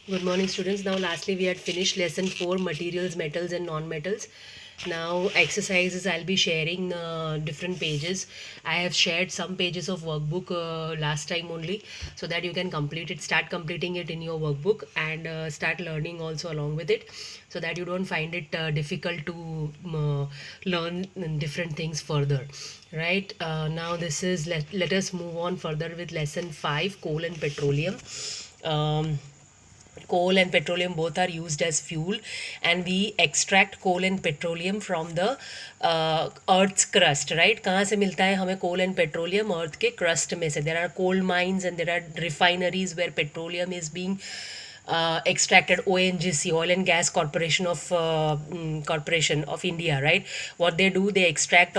Good morning, students. Now, lastly, we had finished lesson 4, materials, metals, and non-metals. Now, exercises, I'll be sharing different pages. I have shared some pages of workbook last time only, so that you can complete it, start completing it in your workbook, and start learning also along with it, so that you don't find it difficult to learn different things further. Right, now this is, let us move on further with lesson 5, coal and petroleum. um, Coal and petroleum both are used as fuel, and we extract coal and petroleum from the earth's crust. Right, कहाँ से मिलता है हमें coal and petroleum? Earth के crust में से. There are coal mines and there are refineries where petroleum is being extracted. ONGC, Oil and Gas Corporation of India, right? What they do, they extract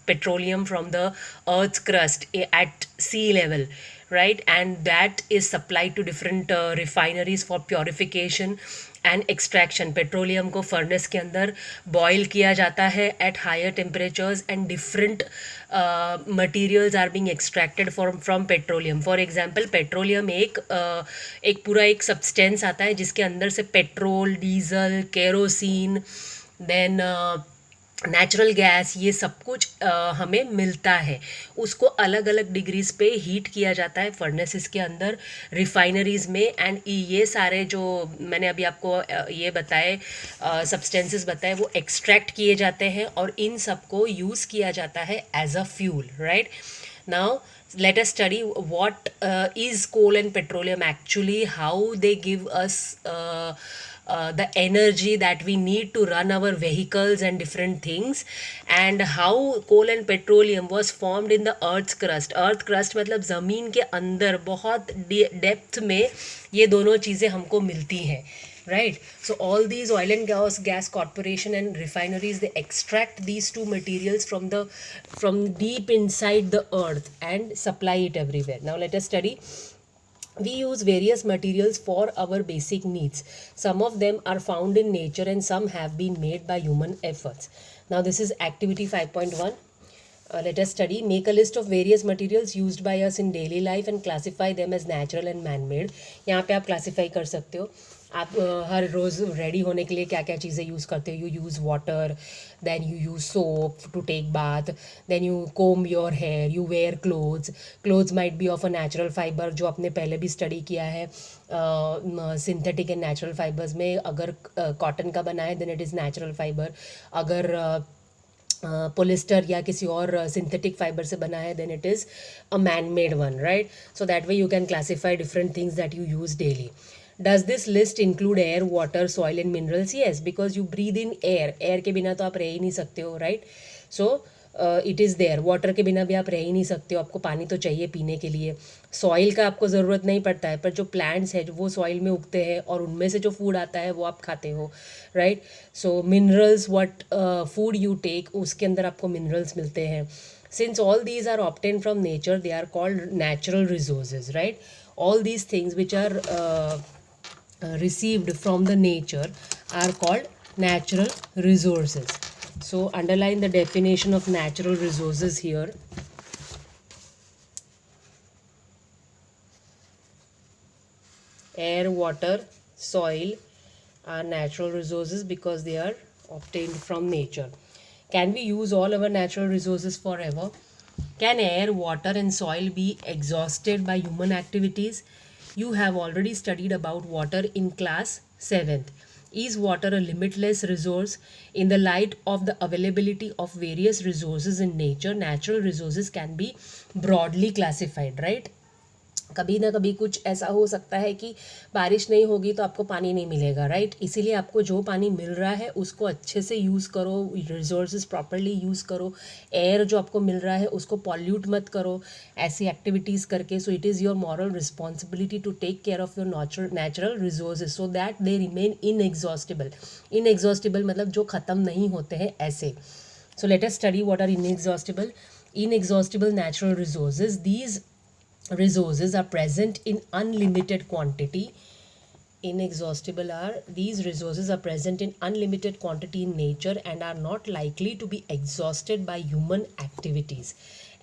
petroleum from the earth's crust at sea level, right? And that is supplied to different refineries for purification and extraction. Petroleum को furnace के अंदर boil किया जाता है at higher temperatures, and different materials are being extracted from petroleum. For example, petroleum एक पूरा एक substance आता है जिसके अंदर से petrol, diesel, kerosene, then natural gas, ये सब कुछ हमें मिलता है. उसको अलग अलग डिग्रीज पे हीट किया जाता है फर्नेसेस के अंदर, रिफाइनरीज में. एंड ये सारे जो मैंने अभी आपको ये बताए सब्सटेंसेस बताए, वो एक्सट्रैक्ट किए जाते हैं और इन सब को यूज़ किया जाता है as a fuel. Right, now let us study what is coal and petroleum actually, how they give us the energy that we need to run our vehicles and different things, and how coal and petroleum was formed in the earth's crust. earth crust मतलब ज़मीन के अंदर बहुत depth में ये दोनों चीज़ें हमको मिलती हैं. Right, so all these oil and gas corporation and refineries, they extract these two materials from deep inside the earth and supply it everywhere. Now let us study. We use various materials for our basic needs. Some of them are found in nature and some have been made by human efforts. Now this is activity 5.1. Let us study. Make a list of various materials used by us in daily life and classify them as natural and man-made. यहाँ पे आप classify कर सकते हो. आप हर रोज़ ready होने के लिए क्या क्या चीज़ें यूज़ करते हो. You use water, then you use soap to take bath, then you comb your hair, you wear clothes might be of a natural fiber, जो आपने पहले भी स्टडी किया है. सिंथेटिक एंड नेचुरल फाइबर्स में अगर कॉटन का बना है then it is natural fiber. अगर पोलिस्टर या किसी और सिंथेटिक फाइबर से बना है then it is a man made one. Right, so that way you can classify different things that you use daily. Does this list include air, water, soil and minerals? Yes, because you breathe in air. Air के बिना तो आप रह ही नहीं सकते हो. Right, so it is there. Water के बिना भी आप रह ही नहीं सकते हो, आपको पानी तो चाहिए पीने के लिए. सॉइल का आपको ज़रूरत नहीं पड़ता है, पर जो प्लांट्स है वो सॉइल में उगते हैं और उनमें से जो फूड आता है वो आप खाते हो. Right, so minerals, what food you take, उसके अंदर आपको मिनरल्स मिलते हैं. Since all these are obtained from nature, they are called natural resources. Right, all these things which are received from the nature are called natural resources. So underline the definition of natural resources here. Air, water, soil are natural resources because they are obtained from nature. Can we use all our natural resources forever? Can air, water and soil be exhausted by human activities? You have already studied about water in class 7th. Is water a limitless resource? In the light of the availability of various resources in nature, natural resources can be broadly classified. Right, कभी ना कभी कुछ ऐसा हो सकता है कि बारिश नहीं होगी तो आपको पानी नहीं मिलेगा. राइट, इसीलिए आपको जो पानी मिल रहा है उसको अच्छे से यूज़ करो, रिसोर्सेज प्रॉपरली यूज़ करो. एयर जो आपको मिल रहा है उसको पॉल्यूट मत करो ऐसी एक्टिविटीज़ करके. So it is your moral responsibility to take care of your natural resources so that they remain inexhaustible. Inexhaustible मतलब जो ख़त्म नहीं होते हैं ऐसे. So let us study what are inexhaustible. Inexhaustible natural resources. These resources are present in unlimited quantity. Inexhaustible are these resources are present in unlimited quantity in nature and are not likely to be exhausted by human activities.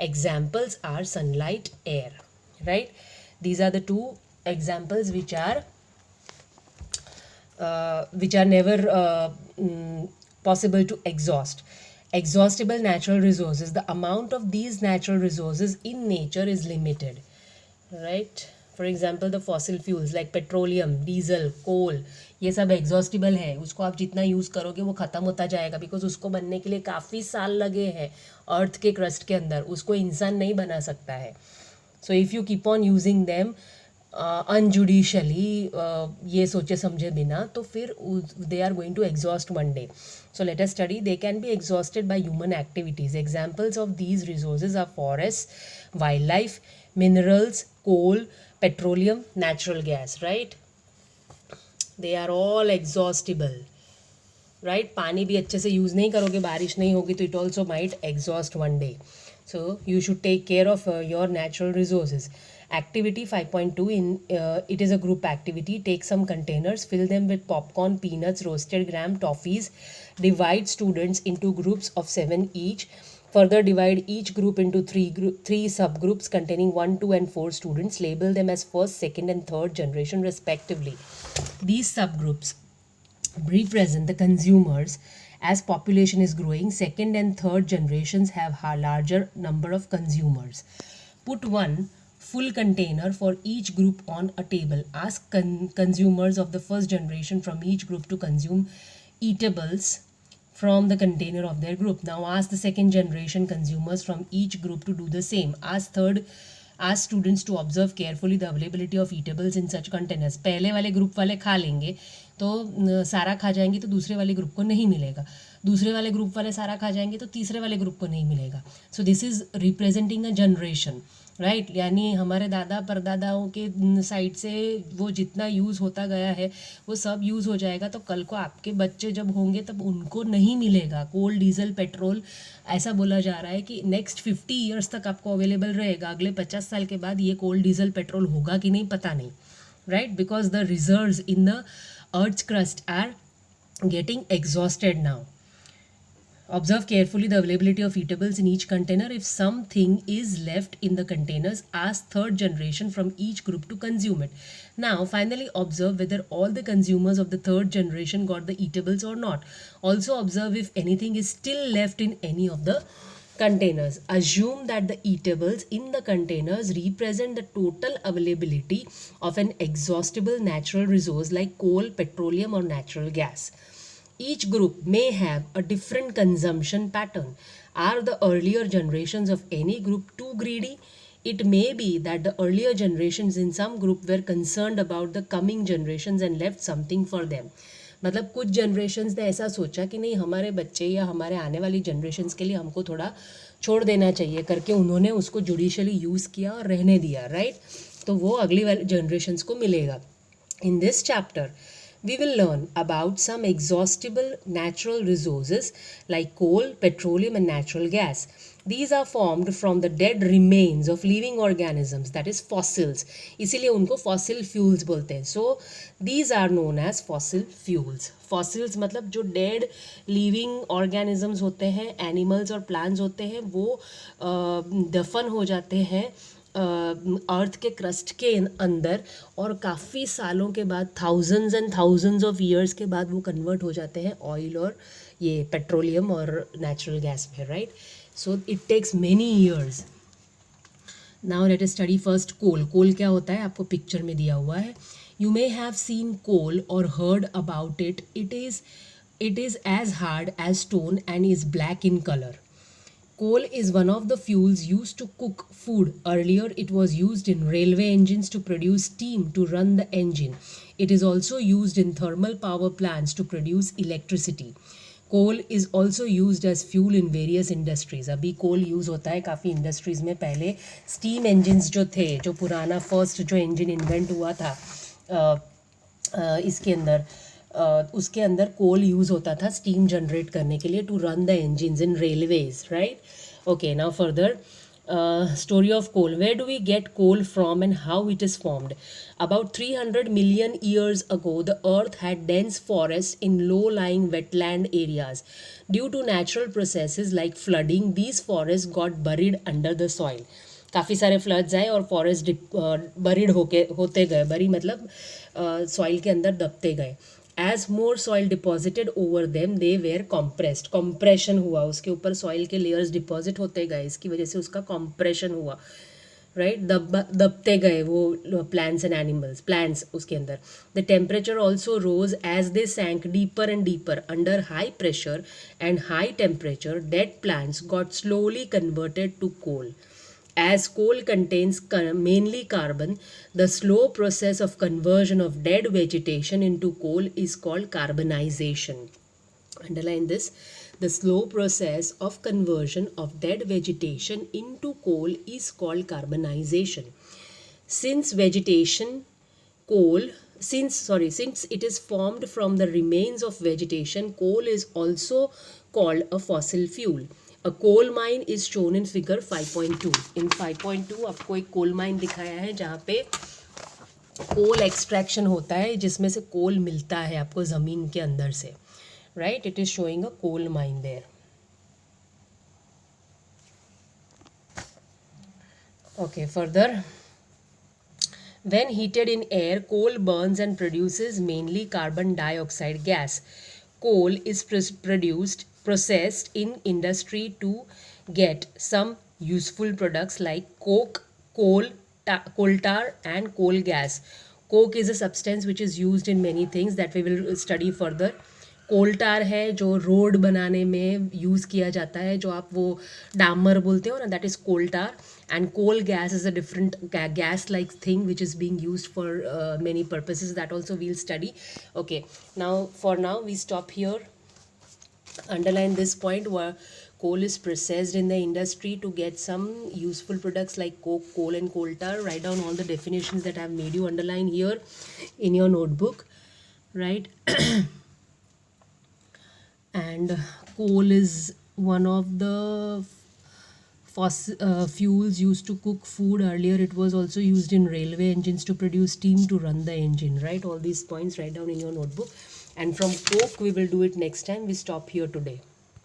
Examples are sunlight, air. Right, these are the two examples which are which are never possible to exhaust. Exhaustible natural resources, the amount of these natural resources in nature is limited, right? For example, the fossil fuels like petroleum, diesel, coal, ये सब exhaustible है. उसको आप जितना use करोगे वो ख़त्म होता जाएगा, बिकॉज उसको बनने के लिए काफ़ी साल लगे हैं अर्थ के क्रस्ट के अंदर. उसको इंसान नहीं बना सकता है. So if you keep on using them unjudicially, ये सोचे समझे बिना, तो फिर they are going to exhaust one day. So let us study. They can be exhausted by human activities. Examples of these resources are forests, wildlife, minerals, coal, petroleum, natural gas, right? They are all exhaustible, right? पानी भी अच्छे से use नहीं करोगे, बारिश नहीं होगी, तो it also might exhaust one day. So you should take care of your natural resources. Activity 5.2, it is a group activity. Take some containers, fill them with popcorn, peanuts, roasted gram, toffees. Divide students into groups of 7 each. Further divide each group into three subgroups containing 1, 2 and 4 students. Label them as first, second and third generation respectively. These subgroups represent the consumers. As population is growing, second and third generations have a larger number of consumers. Put one full container for each group on a table. Ask consumers of the first generation from each group to consume eatables from the container of their group. Now ask the second generation consumers from each group to do the same. Ask students to observe carefully the availability of eatables in such containers. पहले वाले group वाले खा लेंगे तो सारा खा जाएंगे, तो दूसरे वाले ग्रुप को नहीं मिलेगा. दूसरे वाले ग्रुप वाले सारा खा जाएंगे तो तीसरे वाले ग्रुप को नहीं मिलेगा. So this is representing a generation, right? यानी हमारे दादा परदादाओं के साइड से वो जितना यूज़ होता गया है वो सब यूज़ हो जाएगा, तो कल को आपके बच्चे जब होंगे तब उनको नहीं मिलेगा. कोल, डीजल, पेट्रोल, ऐसा बोला जा रहा है कि नेक्स्ट 50 ईयर्स तक आपको अवेलेबल रहेगा. अगले 50 साल के बाद ये कोल, डीजल, पेट्रोल होगा कि नहीं पता नहीं, right? Because the reserves in the Earth's crust are getting exhausted now. Observe carefully the availability of eatables in each container. If something is left in the containers, ask third generation from each group to consume it. Now, finally, observe whether all the consumers of the third generation got the eatables or not. Also, observe if anything is still left in any of the containers. Assume that the eatables in the containers represent the total availability of an exhaustible natural resource like coal, petroleum or natural gas. Each group may have a different consumption pattern. Are the earlier generations of any group too greedy? It may be that the earlier generations in some group were concerned about the coming generations and left something for them. मतलब कुछ generations ने ऐसा सोचा कि नहीं, हमारे बच्चे या हमारे आने वाली जनरेशन्स के लिए हमको थोड़ा छोड़ देना चाहिए करके उन्होंने उसको जुडिशली यूज़ किया और रहने दिया, राइट? तो वो अगली वाली जनरेशन्स को मिलेगा. In this chapter we will learn about some exhaustible natural resources like coal, petroleum and natural gas. These are formed from the dead remains of living organisms, that is fossils. इसीलिए उनको fossil fuels बोलते हैं. So these are known as fossil fuels. Fossils मतलब जो dead living organisms होते हैं, animals और plants होते हैं, वो दफन हो जाते हैं अर्थ के क्रस्ट के अंदर, और काफ़ी सालों के बाद, thousands and thousands of years के बाद वो कन्वर्ट हो जाते हैं ऑयल और ये पेट्रोलियम और नेचुरल गैस में, right? So it takes many years. Now let us study first coal. Coal क्या होता है आपको पिक्चर में दिया हुआ है. You may have seen coal और heard about it. It is as hard as stone and is black in colour. Coal is one of the fuels used to cook food. Earlier, it was used in railway engines to produce steam to run the engine. It is also used in thermal power plants to produce electricity. Coal is also used as fuel in various industries. अभी coal use होता है काफ़ी industries में. पहले steam engines जो थे, जो पुराना फर्स्ट जो इंजन इन्वेंट हुआ था इसके अंदर, उसके अंदर कोल यूज़ होता था स्टीम जनरेट करने के लिए to run the engines in railways, right? Okay, now further story of coal. Where do we get coal from and how it is formed? About 300 million years ago, the earth had dense forests in low-lying wetland areas. Due to natural processes like flooding, these forests got buried under the soil. काफ़ी सारे floods आए और forest buried होते गए. बरी मतलब soil के अंदर दबते गए. As more soil deposited over them, they were compressed. Compression हुआ, उसके ऊपर soil के layers deposit होते गए, इसकी वजह से उसका compression हुआ, right? दबते गए वो plants and animals, plants उसके अंदर. The temperature also rose as they sank deeper and deeper under high pressure and high temperature. Dead plants got slowly converted to coal. As coal contains mainly carbon, the slow process of conversion of dead vegetation into coal is called carbonization. Underline this. The slow process of conversion of dead vegetation into coal is called carbonization. Since it is formed from the remains of vegetation, coal is also called a fossil fuel. A coal mine is shown in figure 5.2. In 5.2 आपको एक coal mine दिखाया है जहाँ पे coal extraction होता है, जिसमें से coal मिलता है आपको ज़मीन के अंदर से, right? It is showing a coal mine there. Okay, further. When heated in air, coal burns and produces mainly carbon dioxide gas. Coal is processed in industry to get some useful products like coke, coal tar and coal gas. Coke is a substance which is used in many things that we will study further. कोल टार है जो road बनाने में use किया जाता है, जो आप वो डामर बोलते हो ना, that is coal tar. And coal gas is a different gas like thing which is being used for many purposes. That also we'll study. Okay, now for now we stop here. Underline this point where coal is processed in the industry to get some useful products like coke, coal and coal tar. Write down all the definitions that I've made you underline here in your notebook, right? And coal is one of the fuels used to cook food. Earlier it was also used in railway engines to produce steam to run the engine, right? All these points write down in your notebook. And from coke we will do it next time. We stop here today.